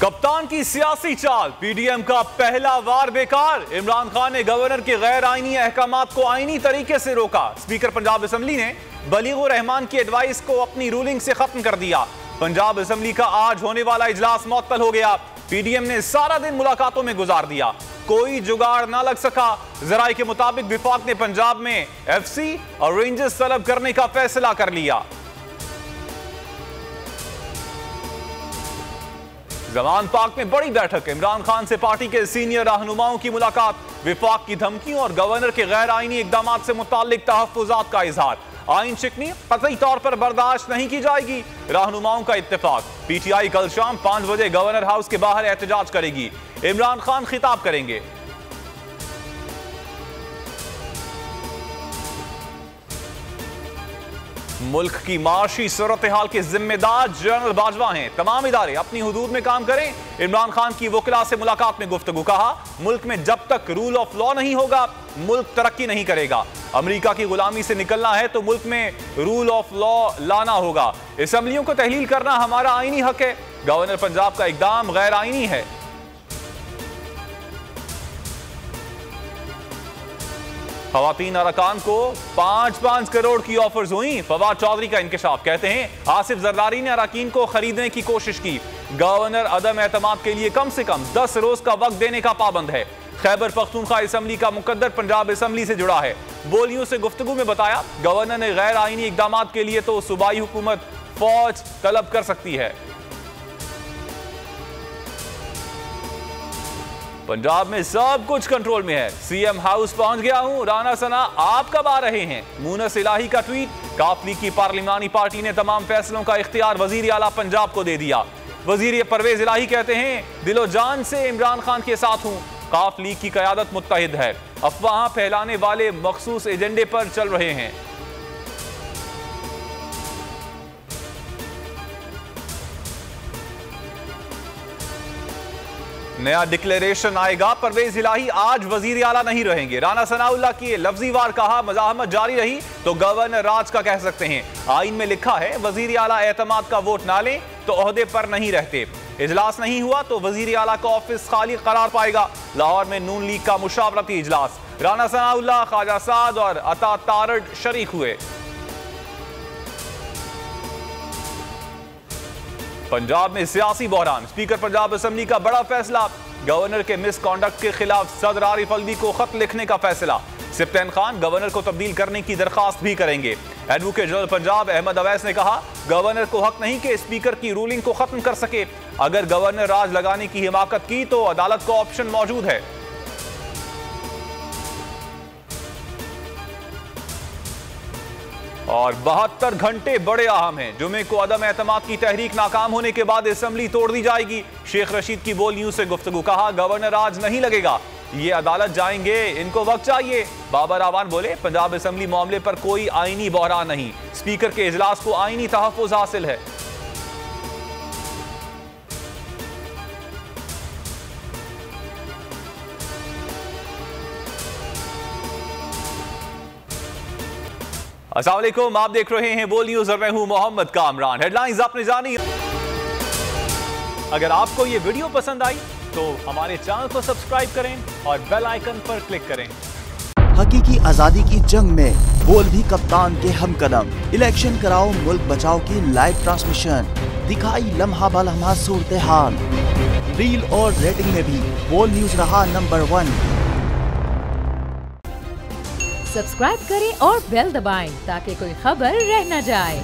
कप्तान की सियासी चाल, पीडीएम का पहला वार बेकार। इमरान खान ने गवर्नर के गैर आईनी अहकामात को आईनी तरीके से रोका। स्पीकर पंजाब असेंबली ने बलीगुर रहमान की एडवाइस को अपनी रूलिंग से खत्म कर दिया। पंजाब असेंबली का आज होने वाला इजलास मुअत्तल हो गया। पीडीएम ने सारा दिन मुलाकातों में गुजार दिया, कोई जुगाड़ ना लग सका। जराये के मुताबिक विफाक ने पंजाब में एफसी और रेंजर्स तलब करने का फैसला कर लिया। जमान पार्क में बड़ी बैठक, इमरान खान से पार्टी के सीनियर रहनुमाओं की मुलाकात। विफाक की धमकियों और गवर्नर के गैर आईनी इकदाम से मुताल्लिक तहफ्फुजात का इजहार। आइन शिकनी कतई तौर पर बर्दाश्त नहीं की जाएगी, रहनुमाओं का इत्तेफाक। पीटीआई कल शाम 5 बजे गवर्नर हाउस के बाहर एहतजाज करेगी। इमरान खान खिताब करेंगे। मुल्क की माशी सूरत हाल के जिम्मेदार जनरल बाजवा हैं। तमाम इदारे अपनी हुदूद में काम करें। इमरान खान की वकला से मुलाकात में गुफ्तगू, कहा मुल्क में जब तक रूल ऑफ लॉ नहीं होगा मुल्क तरक्की नहीं करेगा। अमेरिका की गुलामी से निकलना है तो मुल्क में रूल ऑफ लॉ लाना होगा। असेंबलियों को तहलील करना हमारा आईनी हक है। गवर्नर पंजाब का इकदाम गैर आईनी है। खवातीन अरकान को 5-5 करोड़ की ऑफर्स हुई। फवाद चौधरी का इंकशाफ, कहते हैं आसिफ जरदारी ने अरकान को खरीदने की कोशिश की। गवर्नर अदम एतमाद के लिए कम से कम 10 रोज का वक्त देने का पाबंद है। खैबर पख्तूनख्वा असेंबली का मुकद्दर पंजाब असेंबली से जुड़ा है। बोलियों से गुफ्तगू में बताया गवर्नर ने गैर आईनी इकदाम के लिए तो सूबाई हुकूमत फौज तलब कर सकती है। पंजाब में सब कुछ कंट्रोल में है। सीएम हाउस पहुंच गया हूं। राना सना आप कब आ रहे हैं? मुनस इलाही का ट्वीट। काफ लीग की पार्लिमानी पार्टी ने तमाम फैसलों का इख्तियार वजीर आला पंजाब को दे दिया। वजीर परवेज इलाही कहते हैं दिलो जान से इमरान खान के साथ हूं। काफ लीग की क़यादत मुत्तहिद है। अफवाह फैलाने वाले मखसूस एजेंडे पर चल रहे हैं। नया डिक्लेरेशन आएगा। परवेज इलाही आज वजीर आला नहीं रहेंगे। राना सनाउल्लाह की लफ्जी वार कहा मज़ाहमत जारी रही तो गवर्नर राज का कह सकते हैं। आइन में लिखा है वजीर आला एतमाद का वोट ना लें तो ओहदे पर नहीं रहते। इजलास नहीं हुआ तो वजीर आला का ऑफिस खाली करार पाएगा। लाहौर में नून लीग का मुशावरती इजलास। राना सनाउल्लाह, ख्वाजा साद और अता तारड़ शरीक हुए। पंजाब में सियासी बहरान, स्पीकर पंजाब असेंबली का बड़ा फैसला। गवर्नर के मिसकॉन्डक्ट के खिलाफ सदर आरिफ अलवी को खत लिखने का फैसला। सिप्तैन खान गवर्नर को तब्दील करने की दरखास्त भी करेंगे। एडवोकेट जनरल पंजाब अहमद अवैस ने कहा गवर्नर को हक नहीं कि स्पीकर की रूलिंग को खत्म कर सके। अगर गवर्नर राज लगाने की हिमाकत की तो अदालत को ऑप्शन मौजूद है। और 72 घंटे बड़े अहम हैं। जुमे को अदम एतमाद की तहरीक नाकाम होने के बाद असेंबली तोड़ दी जाएगी। शेख रशीद की बोलियों से गुफ्तगू, कहा गवर्नर आज नहीं लगेगा, ये अदालत जाएंगे, इनको वक्त चाहिए। बाबर आवान बोले पंजाब असेंबली मामले पर कोई आईनी बहरान नहीं, स्पीकर के इजलास को आईनी तहफ्फुज हासिल है। अस्सलाम वालेकुम, आप देख रहे हैं बोल न्यूज़ और मैं हूं मोहम्मद कामरान। हेडलाइंस आपने जानी। अगर आपको ये वीडियो पसंद आई तो हमारे चैनल को सब्सक्राइब करें और बेल आइकन पर क्लिक करें। हकीकी आजादी की जंग में बोल भी कप्तान के हमकदम। इलेक्शन कराओ मुल्क बचाओ की लाइव ट्रांसमिशन, दिखाई लम्हा ब लम्हा सूरत हाल। रील और रेटिंग में भी बोल न्यूज रहा नंबर 1। सब्सक्राइब करें और बेल दबाएं ताकि कोई खबर रह न जाए।